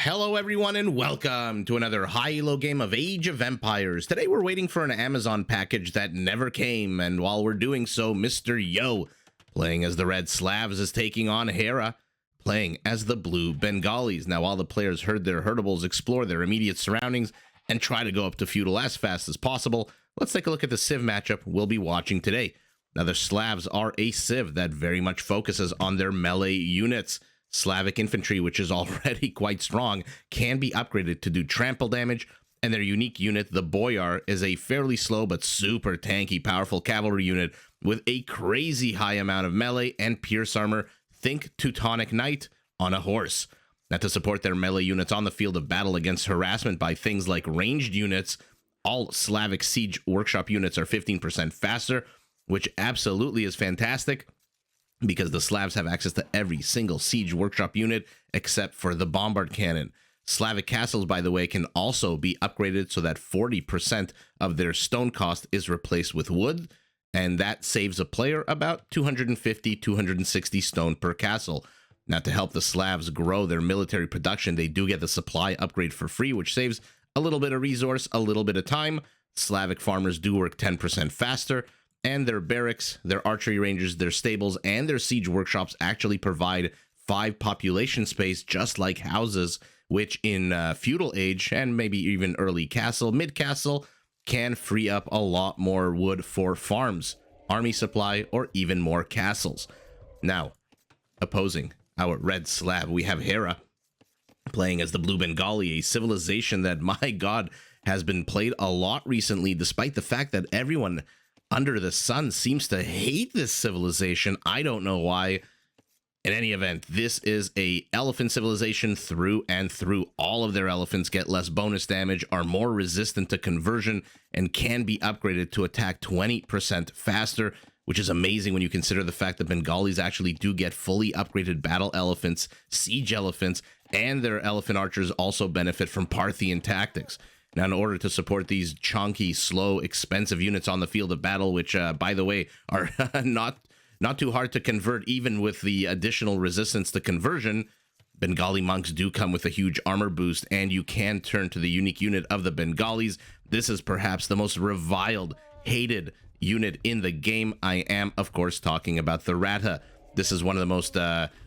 Hello everyone and welcome to another high-elo game of Age of Empires. Today we're waiting for an Amazon package that never came, and while we're doing so, Mr. Yo, playing as the Red Slavs, is taking on Hera, playing as the Blue Bengalis. Now while the players herd their herdables, explore their immediate surroundings, and try to go up to Feudal as fast as possible, let's take a look at the Civ matchup we'll be watching today. Now the Slavs are a Civ that very much focuses on their melee units. Slavic infantry, which is already quite strong, can be upgraded to do trample damage, and their unique unit, the Boyar, is a fairly slow but super tanky, powerful cavalry unit with a crazy high amount of melee and pierce armor. Think Teutonic Knight on a horse. Now, to support their melee units on the field of battle against harassment by things like ranged units, all Slavic siege workshop units are 15% faster, which absolutely is fantastic, because the Slavs have access to every single siege workshop unit except for the bombard cannon. Slavic castles, by the way, can also be upgraded so that 40% of their stone cost is replaced with wood, and that saves a player about 250-260 stone per castle. Now, to help the Slavs grow their military production, they do get the supply upgrade for free, which saves a little bit of resource, a little bit of time. Slavic farmers do work 10% faster, and their barracks, their archery ranges, their stables, and their siege workshops actually provide 5 population space, just like houses, which in Feudal Age, and maybe even early Castle, mid-Castle, can free up a lot more wood for farms, army supply, or even more castles. Now, opposing our Red Slav, we have Hera, playing as the Blue Bengali, a civilization that, my god, has been played a lot recently, despite the fact that everyone under the sun seems to hate this civilization. I don't know why. In any event, this is a elephant civilization through and through. All of their elephants get less bonus damage, are more resistant to conversion, and can be upgraded to attack 20% faster, which is amazing when you consider the fact that Bengalis actually do get fully upgraded battle elephants, siege elephants, and their elephant archers also benefit from Parthian tactics. Now, in order to support these chunky, slow, expensive units on the field of battle, which, by the way, are not too hard to convert, even with the additional resistance to conversion, Bengali monks do come with a huge armor boost, and you can turn to the unique unit of the Bengalis. This is perhaps the most reviled, hated unit in the game. I am, of course, talking about the Ratha. This is one of the most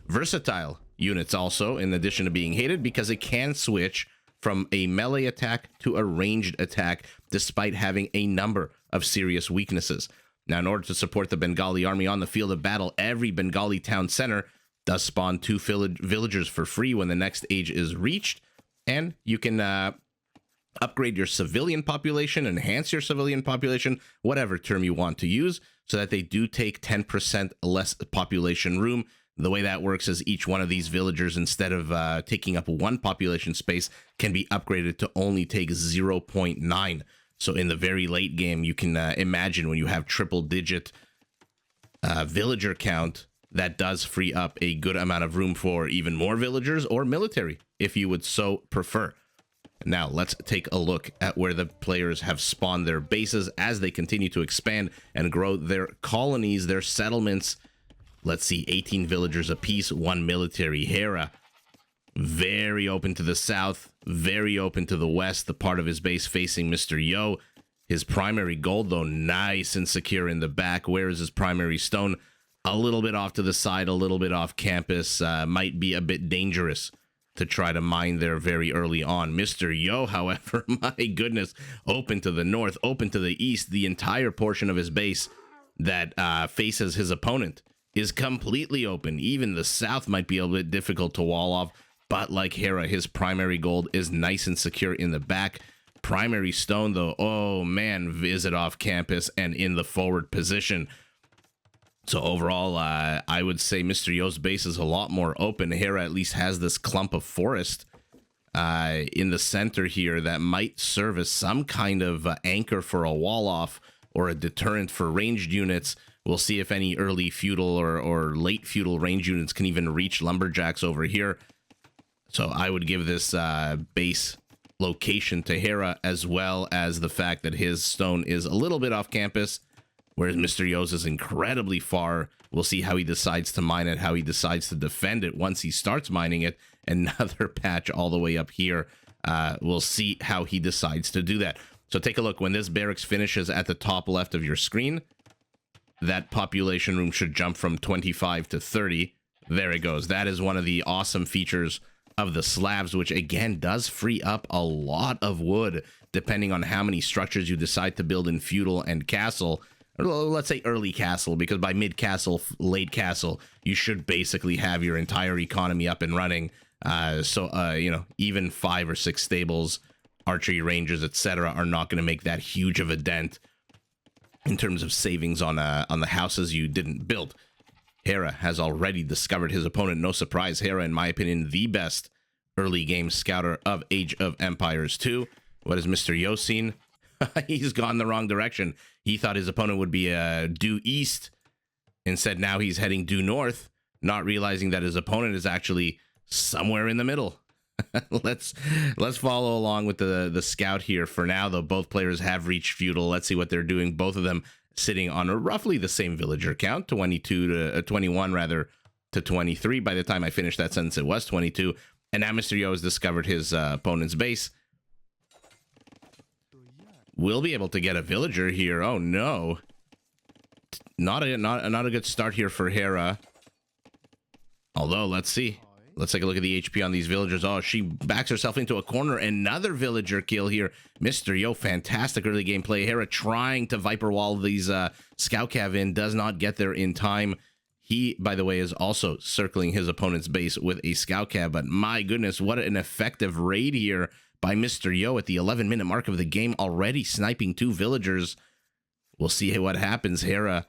versatile units also, in addition to being hated, because it can switch from a melee attack to a ranged attack, despite having a number of serious weaknesses. Now, in order to support the Bengali army on the field of battle, every Bengali town center does spawn 2 villagers for free when the next age is reached, and you can upgrade your civilian population, enhance your civilian population, whatever term you want to use, so that they do take 10% less population room. The way that works is each one of these villagers, instead of taking up 1 population space, can be upgraded to only take 0.9. So in the very late game, you can imagine when you have triple-digit villager count, that does free up a good amount of room for even more villagers or military, if you would so prefer. Now, let's take a look at where the players have spawned their bases as they continue to expand and grow their colonies, their settlements. Let's see, 18 villagers apiece, 1 military. Hera, very open to the south, very open to the west, the part of his base facing Mr. Yo. His primary gold, though, nice and secure in the back. Where is his primary stone? A little bit off to the side, a little bit off campus. Might be a bit dangerous to try to mine there very early on. Mr. Yo, however, my goodness, open to the north, open to the east. The entire portion of his base that faces his opponent is completely open. Even the south might be a bit difficult to wall off, but like Hera, his primary gold is nice and secure in the back. Primary stone, though, oh man, visit off campus and in the forward position. So overall, I would say Mr. Yo's base is a lot more open. Hera at least has this clump of forest in the center here that might serve as some kind of anchor for a wall off or a deterrent for ranged units. We'll see if any early feudal or late feudal range units can even reach lumberjacks over here. So I would give this base location to Hera, as well as the fact that his stone is a little bit off campus. whereas Mr. Yo's is incredibly far. We'll see how he decides to mine it, how he decides to defend it once he starts mining it. Another patch all the way up here. We'll see how he decides to do that. So take a look. When this barracks finishes at the top left of your screen, that population room should jump from 25 to 30. There it goes. That is one of the awesome features of the slabs, which again does free up a lot of wood depending on how many structures you decide to build in feudal and castle. Or let's say early castle, because by mid castle, late castle, you should basically have your entire economy up and running. You know, even 5 or 6 stables, archery ranges, etc., are not going to make that huge of a dent in terms of savings on the houses you didn't build. Hera has already discovered his opponent. No surprise, Hera, in my opinion, the best early game scouter of Age of Empires 2. What has Mr. Yo seen? He's gone the wrong direction. He thought his opponent would be due east. Instead, now he's heading due north, not realizing that his opponent is actually somewhere in the middle. Let's follow along with the scout here. For now, though, both players have reached feudal. Let's see what they're doing. Both of them sitting on roughly the same villager count, 21 rather to 23. By the time I finished that sentence, it was 22. And now Mr. Yo has discovered his opponent's base. We'll be able to get a villager here. Oh no, not a good start here for Hera. Although, let's see. Let's take a look at the HP on these villagers. Oh, she backs herself into a corner. Another villager kill here. Mr. Yo, fantastic early gameplay. Hera trying to Viper Wall these Scout Cav in. Does not get there in time. He, by the way, is also circling his opponent's base with a Scout Cav. But my goodness, what an effective raid here by Mr. Yo at the 11-minute mark of the game. Already sniping 2 villagers. We'll see what happens. Hera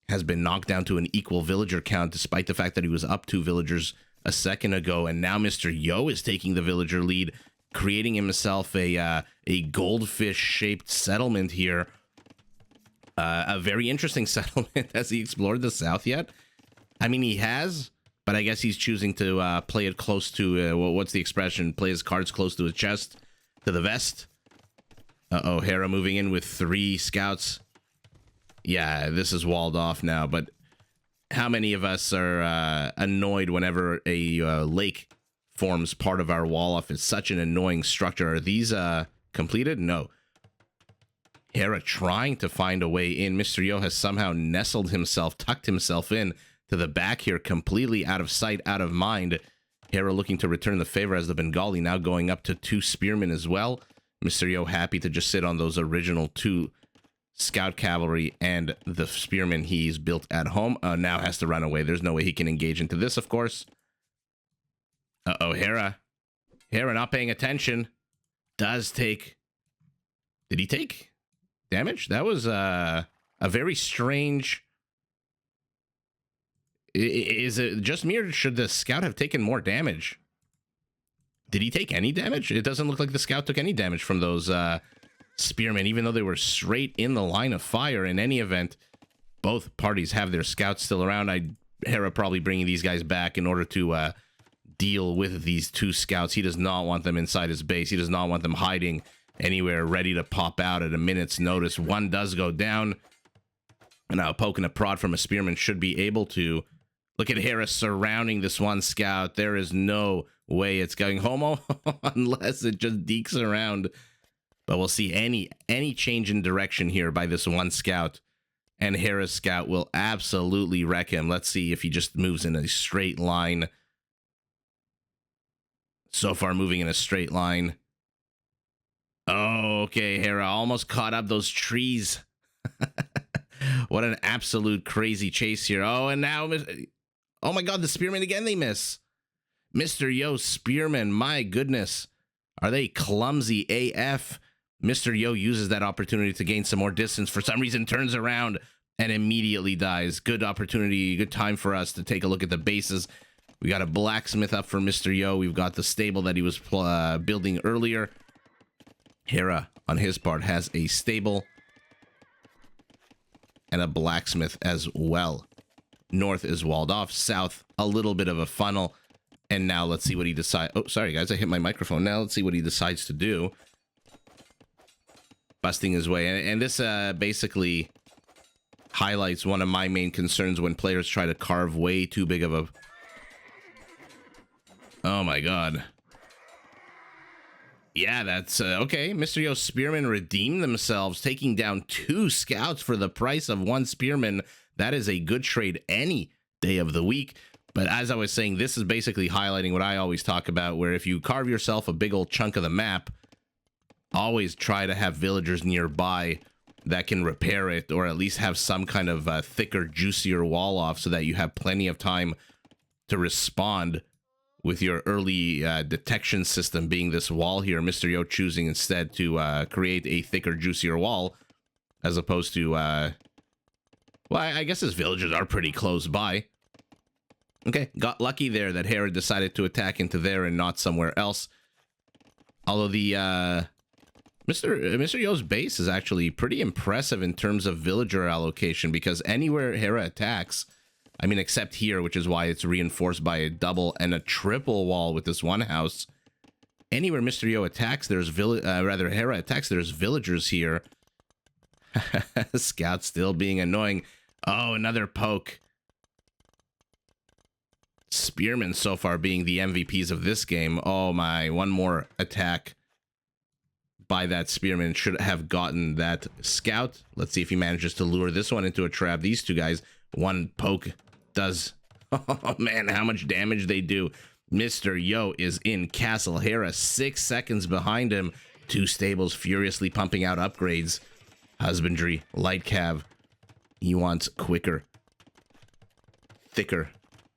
has been knocked down to an equal villager count, despite the fact that he was up 2 villagers a second ago, and now Mr. Yo is taking the villager lead, creating himself a goldfish-shaped settlement here. A very interesting settlement. Has he explored the south yet? I mean, he has, but I guess he's choosing to play it close to, what's the expression? Play his cards close to his chest, to the vest. Uh-oh, Hera moving in with 3 scouts. Yeah, this is walled off now, but how many of us are annoyed whenever a lake forms part of our wall off? It's such an annoying structure. Are these completed? No. Hera trying to find a way in. Mr. Yo has somehow nestled himself, tucked himself in to the back here, completely out of sight, out of mind. Hera looking to return the favor as the Bengali now going up to 2 spearmen as well. Mr. Yo happy to just sit on those original 2 Scout Cavalry and the spearmen he's built at home. Now has to run away. There's no way he can engage into this, of course. Uh-oh, Hera. Hera not paying attention. Does take... Did he take damage? That was a very strange... Is it just me, or should the scout have taken more damage? Did he take any damage? It doesn't look like the scout took any damage from those... spearmen, even though they were straight in the line of fire. In any event, both parties have their scouts still around. Hera probably bringing these guys back in order to deal with these 2 scouts. He does not want them inside his base. He does not want them hiding anywhere, ready to pop out at a minute's notice. One does go down. Now, poking a prod from a spearman should be able to. Look at Hera surrounding this 1 scout. There is no way it's going home unless it just deeks around. But we'll see any change in direction here by this 1 scout, and Hera's scout will absolutely wreck him. Let's see if he just moves in a straight line. So far, moving in a straight line. Oh, okay, Hera almost caught up those trees. What an absolute crazy chase here. Oh, and now... Oh my god, the spearmen again, they miss. Mr. Yo spearmen, my goodness. Are they clumsy AF? Mr. Yo uses that opportunity to gain some more distance. For some reason, turns around and immediately dies. Good opportunity, good time for us to take a look at the bases. We got a blacksmith up for Mr. Yo. We've got the stable that he was building earlier. Hera, on his part, has a stable and a blacksmith as well. North is walled off. South, a little bit of a funnel. And now let's see what he decides. Oh, sorry, guys. I hit my microphone. Now let's see what he decides to do. Busting his way. And this basically highlights one of my main concerns when players try to carve way too big of a... Oh my god. Yeah, that's okay. Mr. Yo's Spearmen redeemed themselves, taking down 2 scouts for the price of 1 Spearman. That is a good trade any day of the week. But as I was saying, this is basically highlighting what I always talk about, where if you carve yourself a big old chunk of the map, always try to have villagers nearby that can repair it, or at least have some kind of thicker, juicier wall off so that you have plenty of time to respond with your early detection system being this wall here. Mr. Yo choosing instead to create a thicker, juicier wall, as opposed to, well, I guess his villagers are pretty close by. Okay, got lucky there that Hera decided to attack into there and not somewhere else. Although the Mr. Yo's base is actually pretty impressive in terms of villager allocation, because anywhere Hera attacks, I mean, except here, which is why it's reinforced by a double and a triple wall with this one house. Anywhere Mr. Yo attacks, there's Hera attacks, there's villagers here. Scout still being annoying. Oh, another poke. Spearmen so far being the MVPs of this game. Oh my, one more attack by that Spearman should have gotten that scout. Let's see if he manages to lure this one into a trap. These 2 guys, one poke does, oh man, how much damage they do. Mr. Yo is in Castle. Hera 6 seconds behind him. 2 stables furiously pumping out upgrades. Husbandry, light cav. He wants quicker, thicker,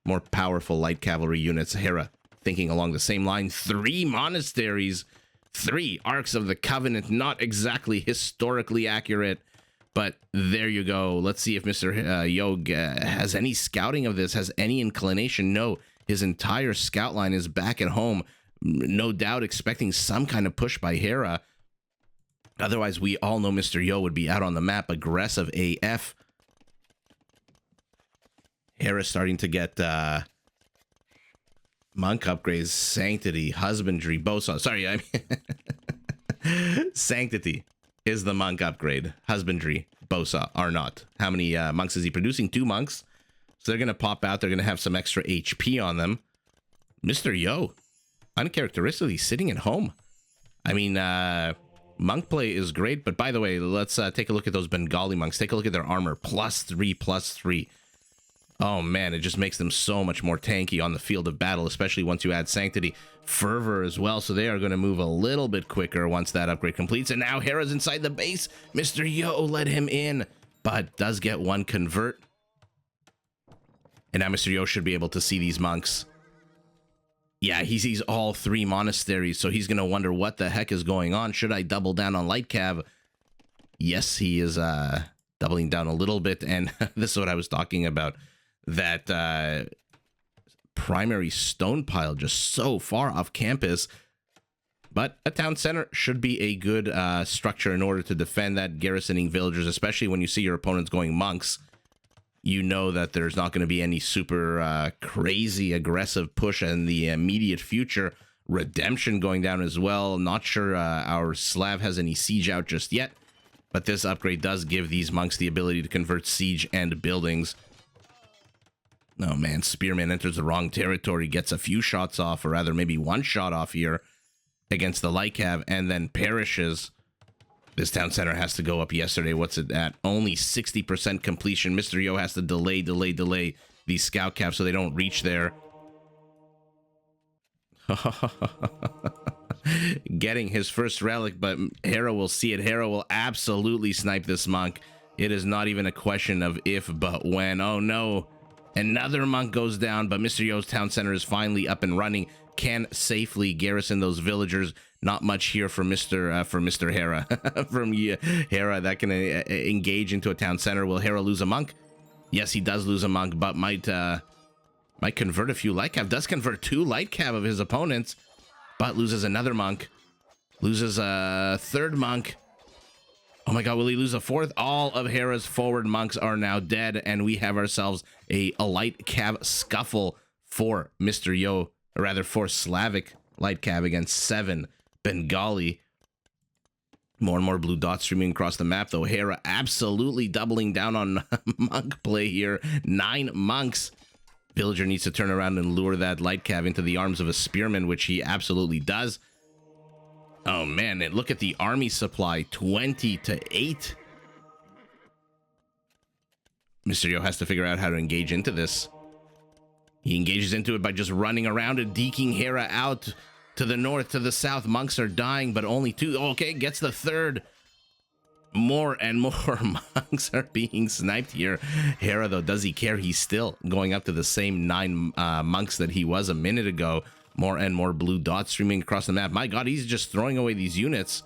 more powerful light cavalry units. Hera thinking along the same line. 3 monasteries, 3 Arks of the Covenant. Not exactly historically accurate, but there you go. Let's see if Mr. Yo has any scouting of this, has any inclination. No, his entire scout line is back at home. No doubt expecting some kind of push by Hera. Otherwise, we all know Mr. Yo would be out on the map, aggressive AF. Hera starting to get monk upgrades, sanctity, husbandry, boson. Sorry, I mean sanctity is the monk upgrade. Husbandry, bosa are not. How many monks is he producing? 2 monks. So they're gonna pop out. They're gonna have some extra HP on them. Mr. Yo, uncharacteristically sitting at home. I mean, monk play is great, but by the way, let's take a look at those Bengali monks. Take a look at their armor. +3, +3. Oh man, it just makes them so much more tanky on the field of battle, especially once you add Sanctity. Fervor as well, so they are going to move a little bit quicker once that upgrade completes. And now Hera's inside the base. Mr. Yo let him in, but does get 1 convert. And now Mr. Yo should be able to see these monks. Yeah, he sees all 3 monasteries, so he's going to wonder what the heck is going on. Should I double down on light cav? Yes, he is doubling down a little bit, and this is what I was talking about. That primary stone pile just so far off campus, but a town center should be a good structure in order to defend that, garrisoning villagers, especially when you see your opponents going monks. You know that there's not going to be any super crazy aggressive push in the immediate future. Redemption going down as well. Not sure our Slav has any siege out just yet, but this upgrade does give these monks the ability to convert siege and buildings. Oh man, Spearman enters the wrong territory, gets a few shots off, or rather maybe 1 shot off here against the light cav, and then perishes. This town center has to go up yesterday. What's it at? Only 60% completion. Mr. Yo has to delay these scout caps so they don't reach there. Getting his first relic, but Hera will see it. Hera will absolutely snipe this monk. It is not even a question of if, but when. Oh no. Another monk goes down, but Mr. Yo's town center is finally up and running. Can safely garrison those villagers. Not much here for Mr. Hera. From Hera that can engage into a town center. Will Hera lose a monk? Yes, he does lose a monk, but might convert a few light cav. Does convert 2 light cav of his opponents, but loses another monk. Loses a 3rd monk. Oh my god, will he lose a 4th? All of Hera's forward monks are now dead, and we have ourselves a light cav scuffle for Mr. Yo, or rather for Slavic light cav against 7 Bengali. More and more blue dots streaming across the map, though. Hera absolutely doubling down on monk play here. 9 monks. Villager needs to turn around and lure that light cav into the arms of a spearman, which he absolutely does. Oh, man, and look at the army supply, 20-8. Mr. Yo has to figure out how to engage into this. He engages into it by just running around and deking Hera out to the north, to the south. Monks are dying, but only 2. Okay, gets the 3rd. More and more monks are being sniped here. Hera, though, does he care? He's still going up to the same 9 monks that he was a minute ago. More and more blue dots streaming across the map. My God, he's just throwing away these units.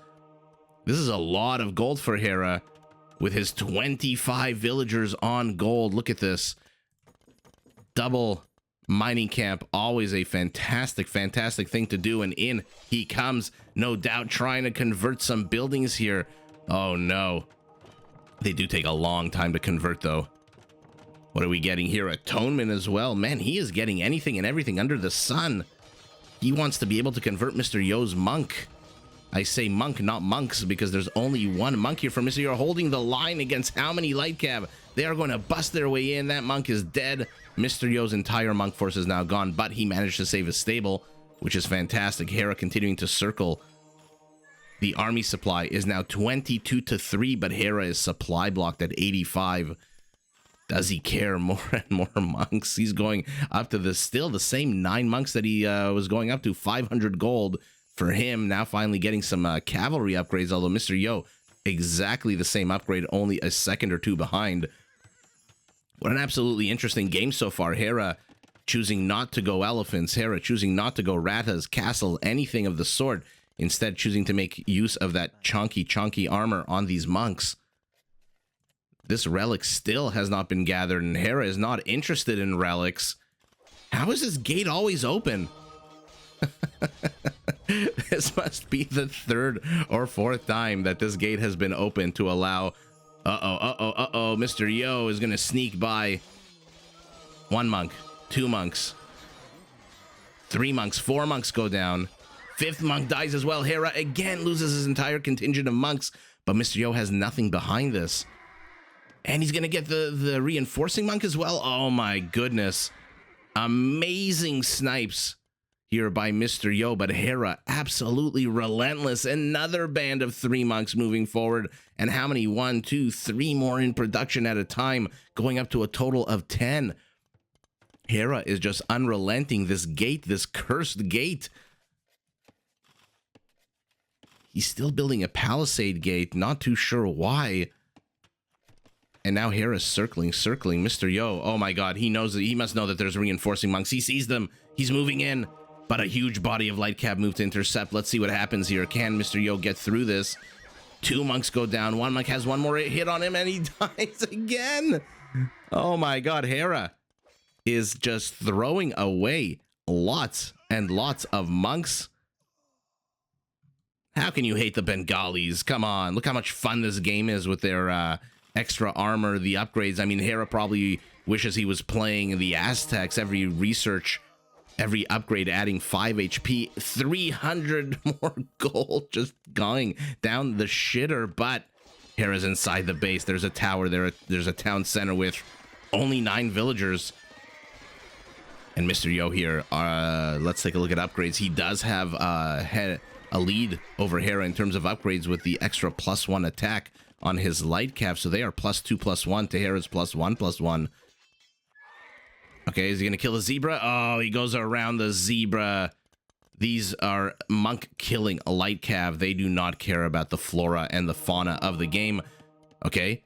This is a lot of gold for Hera with his 25 villagers on gold. Look at this. Double mining camp, always a fantastic thing to do. And in he comes, no doubt, trying to convert some buildings here. Oh, no. They do take a long time to convert, though. What are we getting here? Atonement as well. Man, he is getting anything and everything under the sun. He wants to be able to convert Mr. Yo's monk. I say monk, not monks, because there's only 1 monk here for Mr. Yo, holding the line against how many light cav? They are going to bust their way in. That monk is dead. Mr. Yo's entire monk force is now gone, but he managed to save his stable, which is fantastic. Hera continuing to circle. The army supply is now 22-3, but Hera is supply blocked at 85. Does he care? More and more monks. He's going up to still the same 9 monks that he was going up to. 500 gold for him. Now finally getting some cavalry upgrades, although Mr. Yo, exactly the same upgrade, only a second or 2 behind. What an absolutely interesting game so far. Hera choosing not to go elephants. Hera choosing not to go ratas, castle, anything of the sort. Instead choosing to make use of that chunky armor on these monks. This relic still has not been gathered, and Hera is not interested in relics. How is this gate always open? This must be the 3rd or 4th time that this gate has been open to allow... Mr. Yo is going to sneak by. 1 monk, 2 monks, 3 monks, 4 monks go down. 5th monk dies as well. Hera again loses his entire contingent of monks, but Mr. Yo has nothing behind this. And he's going to get the reinforcing monk as well. Oh my goodness. Amazing snipes here by Mr. Yo, but Hera absolutely relentless. Another band of 3 monks moving forward. And how many? 1, 2, 3 more in production at a time, going up to a total of 10. Hera is just unrelenting. This gate, this cursed gate. He's still building a palisade gate, not too sure why. And now Hera's circling. Mr. Yo, oh my God, he knows that he must know that there's reinforcing monks. He sees them. He's moving in, but a huge body of light cab moved to intercept. Let's see what happens here. Can Mr. Yo get through this? 2 monks go down. 1 monk has 1 more hit on him, and he dies again. Oh my God, Hera is just throwing away lots and lots of monks. How can you hate the Bengalis? Come on, look how much fun this game is with their extra armor, the upgrades. I mean, Hera probably wishes he was playing the Aztecs. Every research, every upgrade adding 5 HP, 300 more gold, just going down the shitter. But Hera's inside the base. There's a tower there. There's a town center with only 9 villagers. And Mr. Yo here, let's take a look at upgrades. He does have a lead over Hera in terms of upgrades with the extra +1 attack on his light cap. So they are +2/+1 to Hera's +1/+1. Okay, is he gonna kill the zebra? Oh, he goes around the zebra. These are monk killing a light cav. They do not care about the flora and the fauna of the game. Okay,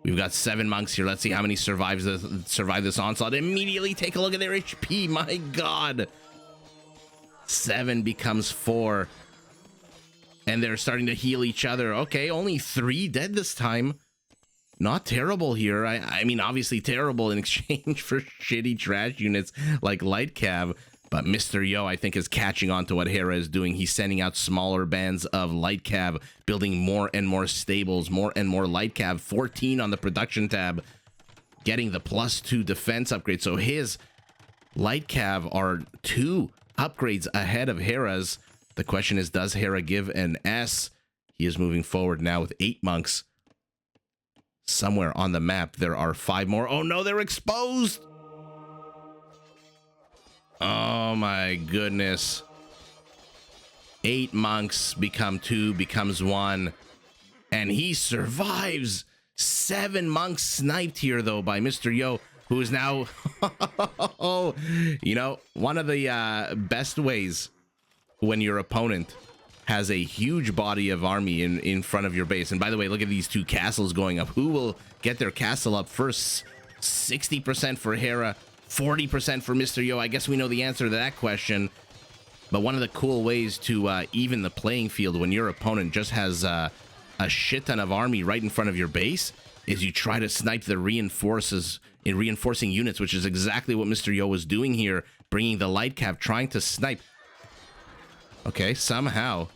we've got 7 monks here. Let's see how many survive this onslaught. Immediately take a look at their HP. My God, 7 becomes 4. And they're starting to heal each other. Okay, only 3 dead this time. Not terrible here. I mean, obviously terrible in exchange for shitty trash units like Light Cav. But Mr. Yo, I think, is catching on to what Hera is doing. He's sending out smaller bands of Light Cav, building more and more stables, more and more Light Cav. 14 on the production tab, getting the +2 defense upgrade. So his Light Cav are 2 upgrades ahead of Hera's. The question is, does Hera give an S? He is moving forward now with 8 monks. Somewhere on the map, there are 5 more. Oh no, they're exposed! Oh my goodness. 8 monks become 2, becomes 1. And he survives. 7 monks sniped here, though, by Mr. Yo, who is now... you know, one of the best ways when your opponent has a huge body of army in front of your base. And by the way, look at these 2 castles going up. Who will get their castle up first? 60% for Hera, 40% for Mr. Yo. I guess we know the answer to that question. But one of the cool ways to even the playing field when your opponent just has a shit ton of army right in front of your base is you try to snipe the reinforcing units, which is exactly what Mr. Yo was doing here, bringing the light cav, trying to snipe. Okay, somehow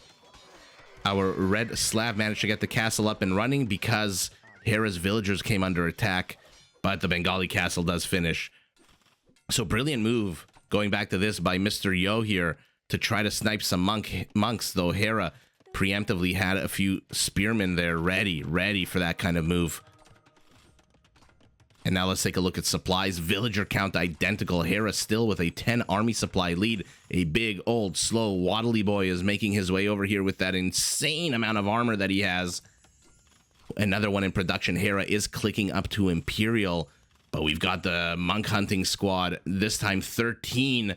our red Slav managed to get the castle up and running because Hera's villagers came under attack, but the Bengali castle does finish. So brilliant move going back to this by Mr. Yo here to try to snipe some monks, though Hera preemptively had a few spearmen there ready for that kind of move. And now let's take a look at supplies. Villager count identical. Hera still with a 10 army supply lead. A big, old, slow, waddly boy is making his way over here with that insane amount of armor that he has. Another one in production. Hera is clicking up to Imperial. But we've got the monk hunting squad. This time 13.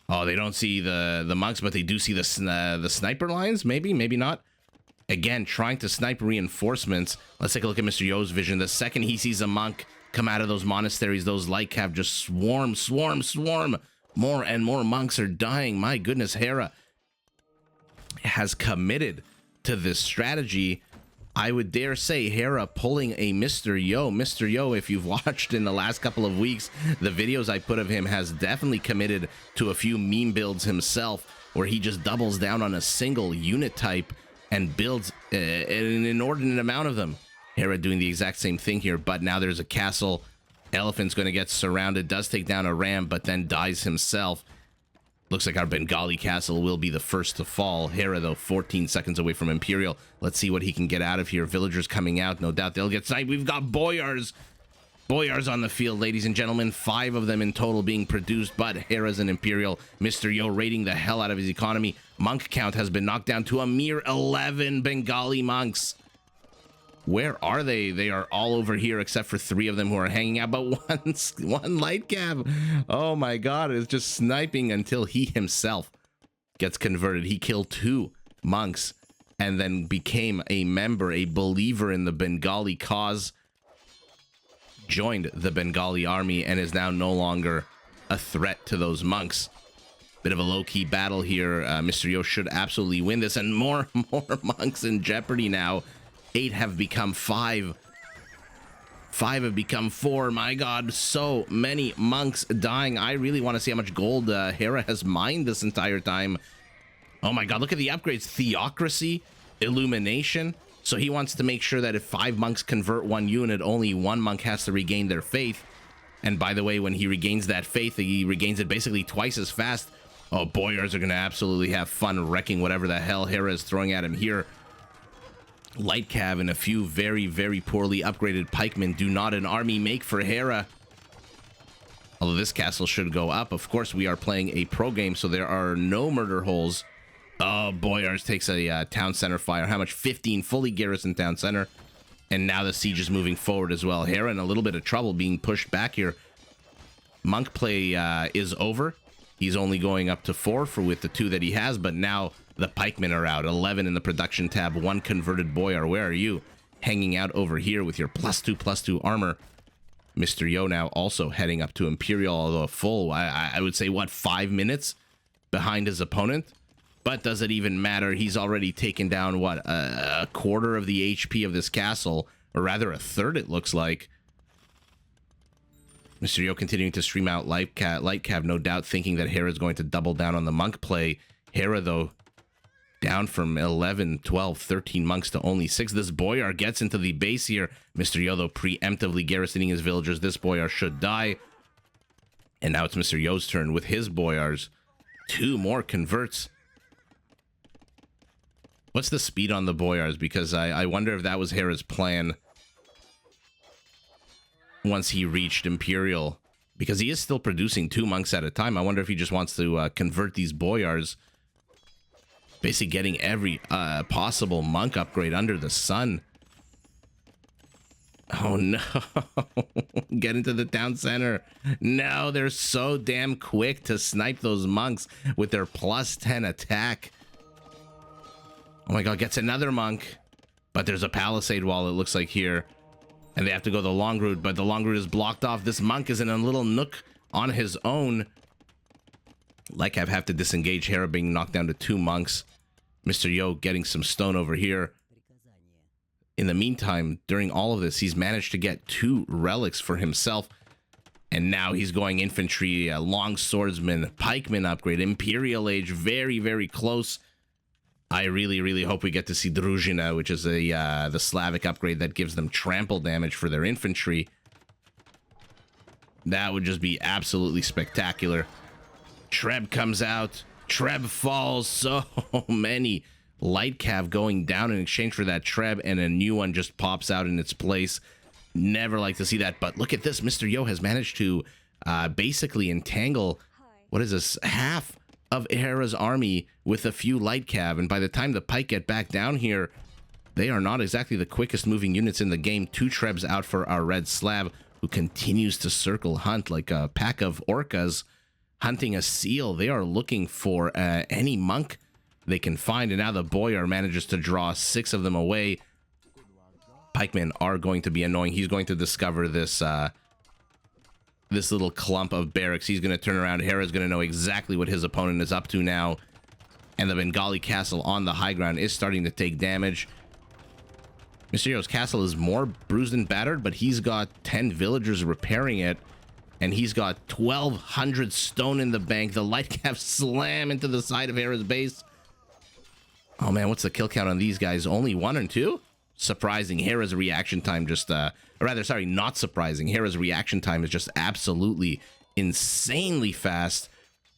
Oh, they don't see the monks, but they do see the sniper lines. Maybe, maybe not. Again, trying to snipe reinforcements. Let's take a look at Mr. Yo's vision. The second he sees a monk come out of those monasteries, those light cav just swarm. More and more monks are dying. My goodness, Hera has committed to this strategy. I would dare say Hera pulling a Mr. Yo. Mr. Yo, if you've watched in the last couple of weeks, the videos I put of him has definitely committed to a few meme builds himself, where he just doubles down on a single unit type and builds an inordinate amount of them. Hera doing the exact same thing here, but now there's a castle. Elephant's going to get surrounded, does take down a ram, but then dies himself. Looks like our Bengali castle will be the first to fall. Hera, though, 14 seconds away from Imperial. Let's see what he can get out of here. Villagers coming out. No doubt they'll get sniped. We've got boyars. Boyars on the field, ladies and gentlemen. 5 of them in total being produced, but Hera's an Imperial. Mr. Yo raiding the hell out of his economy. Monk count has been knocked down to a mere 11 Bengali monks. Where are they? They are all over here except for 3 of them who are hanging out, but one light cab. Oh my god, it's just sniping until he himself gets converted. He killed 2 monks and then became a member, a believer in the Bengali cause, joined the Bengali army, and is now no longer a threat to those monks. Bit of a low-key battle here. Mr. Yo should absolutely win this, and more monks in jeopardy now. 8 have become 5. 5 have become 4. My god, so many monks dying. I really want to see how much gold Hera has mined this entire time. Oh my god, look at the upgrades. Theocracy, illumination. So he wants to make sure that if 5 monks convert 1 unit, only 1 monk has to regain their faith. And by the way, when he regains that faith, he regains it basically twice as fast. Oh, boyars are going to absolutely have fun wrecking whatever the hell Hera is throwing at him here. Light cav and a few very, very poorly upgraded pikemen do not an army make for Hera. Although this castle should go up. Of course, we are playing a pro game, so there are no murder holes. Oh, Boyars takes a town center fire. How much? 15 fully garrisoned town center. And now the siege is moving forward as well. Hera in a little bit of trouble being pushed back here. Monk play is over. He's only going up to 4 with the 2 that he has, but now the pikemen are out. 11 in the production tab, 1 converted boyar. Where are you? Hanging out over here with your +2/+2 armor. Mr. Yo now also heading up to Imperial, although a full, I would say, what, 5 minutes behind his opponent? But does it even matter? He's already taken down, what, a quarter of the HP of this castle, or rather a third, it looks like. Mr. Yo continuing to stream out Light Cav, no doubt thinking that Hera is going to double down on the monk play. Hera, though, down from 11, 12, 13 monks to only 6. This boyar gets into the base here. Mr. Yo, though, preemptively garrisoning his villagers. This boyar should die. And now it's Mr. Yo's turn with his boyars. 2 more converts. What's the speed on the Boyars? Because I wonder if that was Hera's plan once he reached Imperial. Because he is still producing 2 monks at a time. I wonder if he just wants to convert these Boyars. Basically getting every possible monk upgrade under the sun. Oh no. Get into the town center. No, they're so damn quick to snipe those monks with their +10 attack. Oh my god, gets another monk. But there's a palisade wall, it looks like, here. And they have to go the long route, but the long route is blocked off. This monk is in a little nook on his own. Like I have to disengage Hera, being knocked down to 2 monks. Mr. Yo getting some stone over here. In the meantime, during all of this, he's managed to get 2 relics for himself. And now he's going infantry, long swordsman, pikeman upgrade, Imperial Age, very, very close. I really, really hope we get to see Druzhina, which is the Slavic upgrade that gives them trample damage for their infantry. That would just be absolutely spectacular. Treb comes out. Treb falls. So many light cav going down in exchange for that Treb, and a new one just pops out in its place. Never like to see that, but look at this. Mr. Yo has managed to basically entangle, what is this, half of Hera's army with a few light cav, and by the time the pike get back down here, they are not exactly the quickest moving units in the game. 2 Trebs out for our red Slav, who continues to circle hunt like a pack of orcas hunting a seal. They are looking for any monk they can find, and now the Boyar manages to draw 6 of them away. Pikemen are going to be annoying. He's going to discover this this little clump of barracks. He's going to turn around. Hera's going to know exactly what his opponent is up to now. And the Bengali castle on the high ground is starting to take damage. Mr. Yo's castle is more bruised and battered, but he's got 10 villagers repairing it. And he's got 1,200 stone in the bank. The light cav slam into the side of Hera's base. Oh man, what's the kill count on these guys? Only 1 and 2? Surprising. Hera's reaction time just, or rather, sorry, not surprising. Hera's reaction time is just absolutely insanely fast.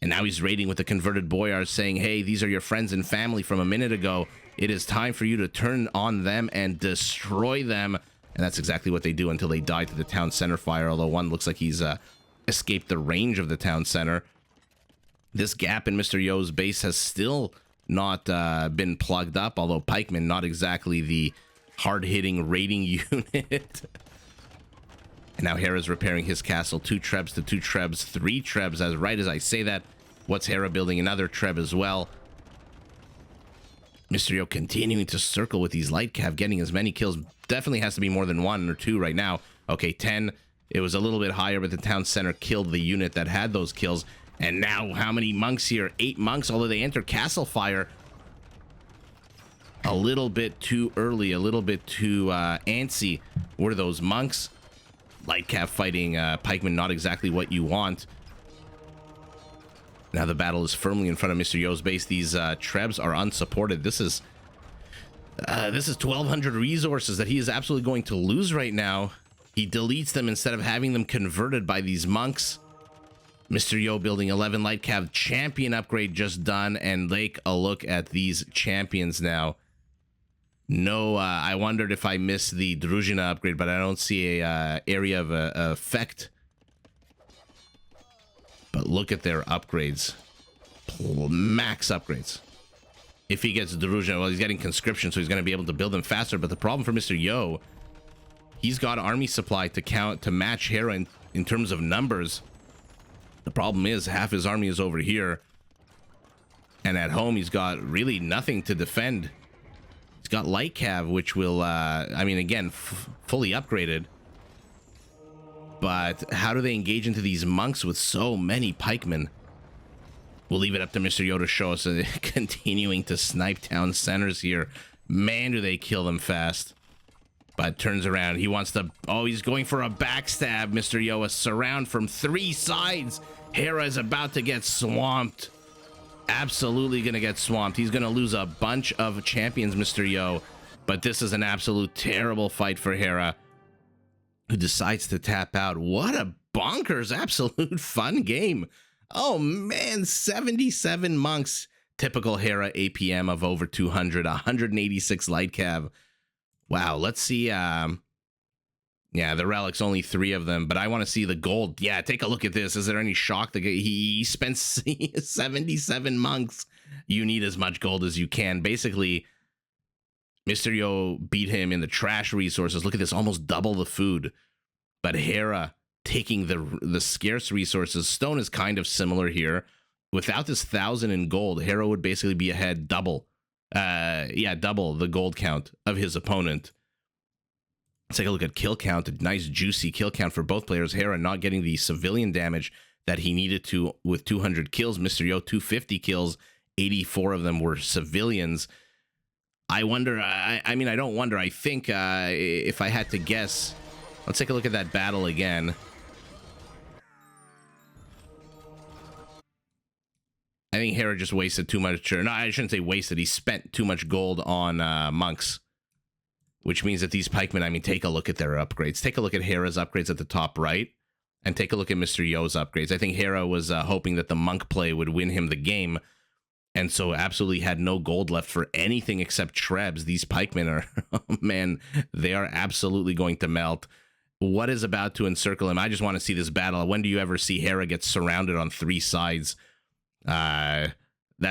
And now he's raiding with the converted Boyars, saying, hey, these are your friends and family from a minute ago. It is time for you to turn on them and destroy them. And that's exactly what they do until they die to the town center fire, although one looks like he's escaped the range of the town center. This gap in Mr. Yo's base has still not been plugged up, although pikemen, not exactly the hard-hitting raiding unit. And now Hera's repairing his castle. 2 Trebs to 2 Trebs, 3 Trebs. As right as I say that, what's Hera building? Another Treb as well. Mr. Yo continuing to circle with these light cav, getting as many kills. Definitely has to be more than 1 or 2 right now. Okay, 10. It was a little bit higher, but the town center killed the unit that had those kills. And now, how many monks here? 8 monks, although they enter castle fire a little bit too early, a little bit too antsy were those monks. Light cav fighting pikemen, not exactly what you want. Now the battle is firmly in front of Mr. Yo's base. These Trebs are unsupported. This is 1,200 resources that he is absolutely going to lose right now. He deletes them instead of having them converted by these monks. Mr. Yo building 11 light cav, champion upgrade just done, and take a look at these champions now. No, I wondered if I missed the Druzhina upgrade, but I don't see a area of effect. But look at their upgrades. Max upgrades. If he gets Druzhina, well, he's getting conscription, so he's going to be able to build them faster. But the problem for Mr. Yo, he's got army supply to match Hera in terms of numbers. The problem is half his army is over here. And at home, he's got really nothing to defend. He's got light cav, which will, I mean, again, fully upgraded. But how do they engage into these monks with so many pikemen? We'll leave it up to Mr. Yo to show us. Continuing to snipe town centers here. Man, do they kill them fast. But turns around. He wants to... Oh, he's going for a backstab, Mr. Yo. A surround from 3 sides. Hera is about to get swamped. Absolutely going to get swamped. He's going to lose a bunch of champions, Mr. Yo. But this is an absolute terrible fight for Hera, who decides to tap out. What a bonkers, absolute fun game. Oh, man. 77 monks Typical Hera APM of over 200, 186 light cav. Wow, let's see. Yeah, the relics, only 3 of them, but I want to see the gold. Yeah, take a look at this. Is there any shock? He spent 77 monks. You need as much gold as you can. Basically, Mr. Yo beat him in the trash resources. Look at this, almost double the food. But Hera taking the scarce resources. Stone is kind of similar here. Without this 1,000 in gold, Hera would basically be ahead double. Double the gold count of his opponent. Let's take a look at kill count. A nice juicy kill count for both players. Hera not getting the civilian damage that he needed to with 200 kills. Mr. Yo 250 kills. 84 of them were civilians. I wonder, I mean, I don't wonder. I think if I had to guess, let's take a look at that battle again. I think Hera just wasted too much, or no, I shouldn't say wasted. He spent too much gold on monks. Which means that these pikemen, I mean, take a look at their upgrades. Take a look at Hera's upgrades at the top right, and take a look at Mr. Yo's upgrades. I think Hera was hoping that the monk play would win him the game, and so absolutely had no gold left for anything except trebs. These pikemen are, oh man, they are absolutely going to melt. What is about to encircle him? I just want to see this battle. When do you ever see Hera get surrounded on 3 sides? That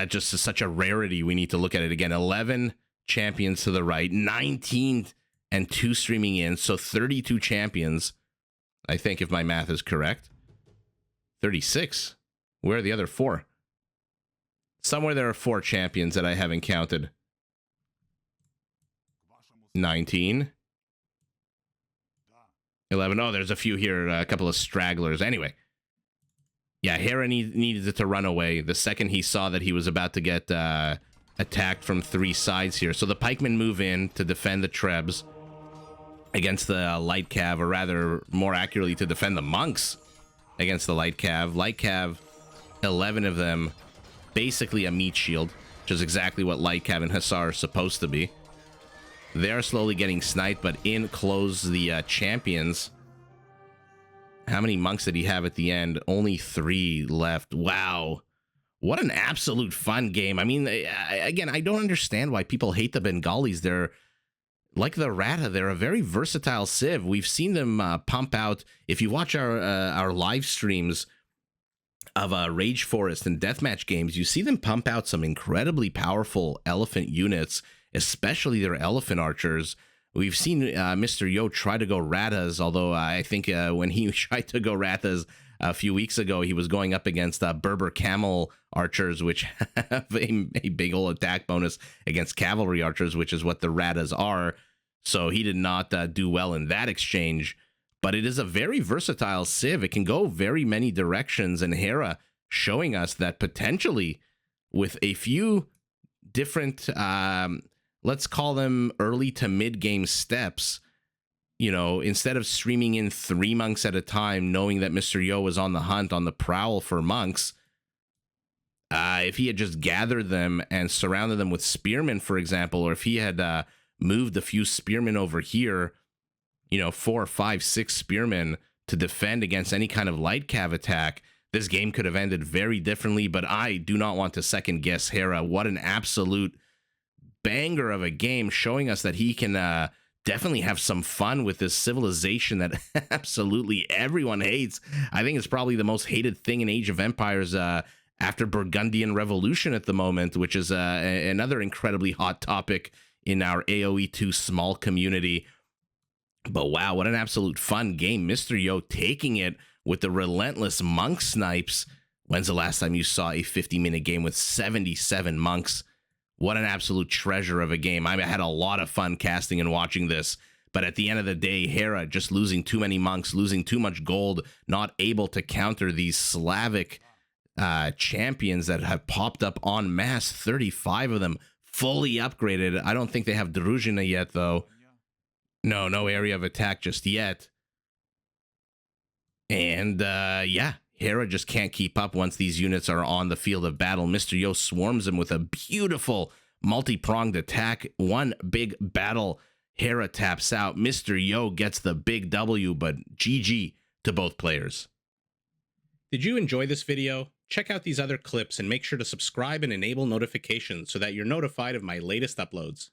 just is such a rarity. We need to look at it again. 11 champions to the right, 19 and 2 streaming in, so 32 champions, I think, if my math is correct. 36. Where are the other 4? Somewhere there are 4 champions that I haven't counted. 19. 11. Oh, there's a few here, a couple of stragglers. Anyway. Yeah, Hera needed to run away the second he saw that he was about to get attacked from 3 sides here. So the pikemen move in to defend the trebs against the light cav, or rather, more accurately, to defend the monks against the light cav. Light cav, 11 of them, basically a meat shield, which is exactly what light cav and Hussar are supposed to be. They're slowly getting sniped, but in close the champions. How many monks did he have at the end? Only 3 left. Wow. What an absolute fun game. I mean, again, I don't understand why people hate the Bengalis. They're like the Rata. They're a very versatile civ. We've seen them pump out. If you watch our live streams of Rage Forest and Deathmatch games, you see them pump out some incredibly powerful elephant units, especially their elephant archers. We've seen Mr. Yo try to go Ratas, although I think when he tried to go Ratas a few weeks ago, he was going up against Berber camel archers, which have a big old attack bonus against cavalry archers, which is what the Ratas are. So he did not do well in that exchange. But it is a very versatile civ. It can go very many directions, and Hera showing us that potentially with a few different, let's call them early to mid-game steps, you know, instead of streaming in 3 monks at a time, knowing that Mr. Yo was on the hunt, on the prowl for monks, if he had just gathered them and surrounded them with spearmen, for example, or if he had moved a few spearmen over here, you know, 4, 5, 6 spearmen to defend against any kind of light cav attack, this game could have ended very differently. But I do not want to second guess Hera. What an absolute banger of a game, showing us that he can definitely have some fun with this civilization that absolutely everyone hates. I think it's probably the most hated thing in Age of Empires after Burgundian Revolution at the moment, which is another incredibly hot topic in our AoE2 small community. But wow, what an absolute fun game. Mr. Yo taking it with the relentless monk snipes. When's the last time you saw a 50-minute game with 77 monks? What an absolute treasure of a game. I had a lot of fun casting and watching this. But at the end of the day, Hera just losing too many monks, losing too much gold, not able to counter these Slavic champions that have popped up en masse, 35 of them fully upgraded. I don't think they have Druzhina yet, though. No area of attack just yet. And yeah, Hera just can't keep up once these units are on the field of battle. Mr. Yo swarms him with a beautiful multi-pronged attack. One big battle. Hera taps out. Mr. Yo gets the big W, but GG to both players. Did you enjoy this video? Check out these other clips and make sure to subscribe and enable notifications so that you're notified of my latest uploads.